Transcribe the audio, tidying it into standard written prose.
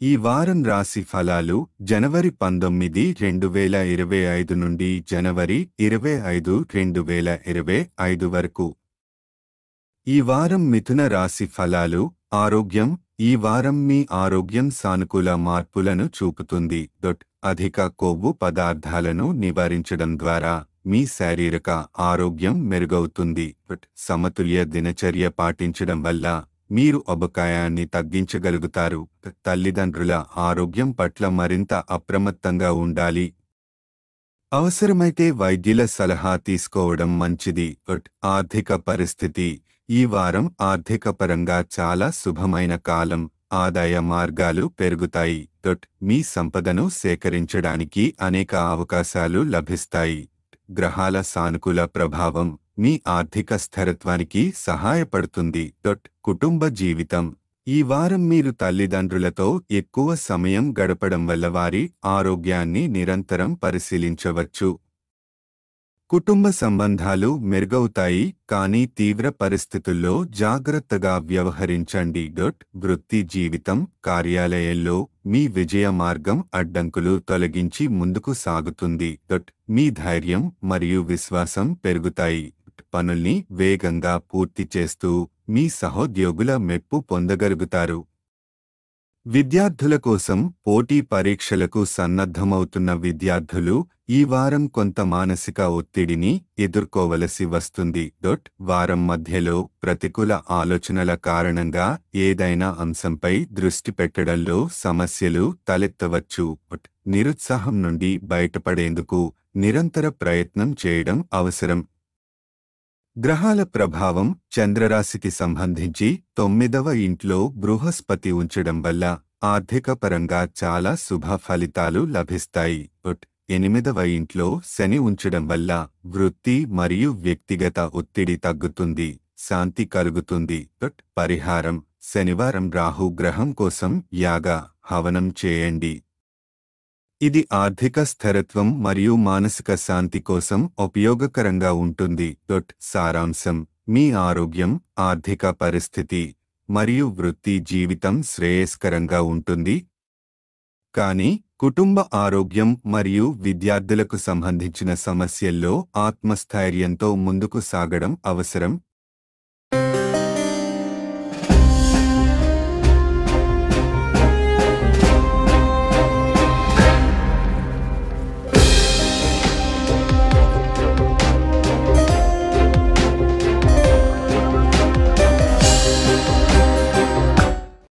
ఈ వారం రాశి ఫలాలు జనవరి 19, 2025 నుండి జనవరి 25, 2025 వరకు. ఈ వారం మిథున రాశి ఫలాలు. ఆరోగ్యం. ఈ వారం మీ ఆరోగ్యం సానుకూల మార్పులను చూపుతుంది. అధిక కొవ్వు పదార్థాలను నివారించడం ద్వారా మీ శారీరక ఆరోగ్యం మెరుగవుతుంది. సమతుల్య దినచర్య పాటించడం వల్ల మీరు అబకాయాన్ని తగ్గించగలుగుతారు. తల్లిదండ్రుల ఆరోగ్యం పట్ల మరింత అప్రమత్తంగా ఉండాలి. అవసరమైతే వైద్యుల సలహా తీసుకోవడం మంచిది. ఆర్థిక పరిస్థితి. ఈ వారం ఆర్థికపరంగా చాలా శుభమైన కాలం. ఆదాయ మార్గాలు పెరుగుతాయి. మీ సంపదను సేకరించడానికి అనేక అవకాశాలు లభిస్తాయి. గ్రహాల సానుకూల ప్రభావం మీ ఆర్థిక స్థిరత్వానికి సహాయపడుతుంది. కుటుంబ జీవితం. ఈ వారం మీరు తల్లిదండ్రులతో ఎక్కువ సమయం గడపడం వల్ల వారి ఆరోగ్యాన్ని నిరంతరం పరిశీలించవచ్చు. కుటుంబ సంబంధాలు మెరుగవుతాయి, కానీ తీవ్ర పరిస్థితుల్లో జాగ్రత్తగా వ్యవహరించండి. వృత్తి జీవితం. కార్యాలయంలో మీ విజయ మార్గం అడ్డంకులు తొలగించి ముందుకు సాగుతుంది. మీ ధైర్యం మరియు విశ్వాసం పెరుగుతాయి. పనుల్ని వేగంగా పూర్తి చేస్తూ మీ సహోద్యోగుల మెప్పు పొందగలుగుతారు. విద్యార్థుల కోసం పోటీ పరీక్షలకు సన్నద్ధమవుతున్న విద్యార్థులు ఈ వారం కొంత మానసిక ఒత్తిడిని ఎదుర్కోవలసి వస్తుంది. వారం మధ్యలో ప్రతికూల ఆలోచనల కారణంగా ఏదైనా అంశంపై దృష్టి పెట్టడంలో సమస్యలు తలెత్తవచ్చు. నిరుత్సాహం నుండి బయటపడేందుకు నిరంతర ప్రయత్నం చేయడం అవసరం. గ్రహాల ప్రభావం. చంద్రరాశికి సంబంధించి 9వ ఇంట్లో బృహస్పతి ఉంచడం వల్ల ఆర్థికపరంగా చాలా శుభ ఫలితాలు లభిస్తాయి. 8వ ఇంట్లో శని ఉంచడం వల్ల వృత్తి మరియు వ్యక్తిగత ఒత్తిడి తగ్గుతుంది, శాంతి కలుగుతుంది. పరిహారం. శనివారం రాహు గ్రహం కోసం యాగ హవనం చేయండి. ఇది ఆర్థిక స్థిరత్వం మరియు మానసిక శాంతి కోసం ఉపయోగకరంగా ఉంటుంది. సారాంశం. మీ ఆరోగ్యం, ఆర్థిక పరిస్థితి మరియు వృత్తి జీవితం శ్రేయస్కరంగా ఉంటుంది. కానీ కుటుంబ ఆరోగ్యం మరియు విద్యార్థులకు సంబంధించిన సమస్యల్లో ఆత్మస్థైర్యంతో ముందుకు సాగడం అవసరం.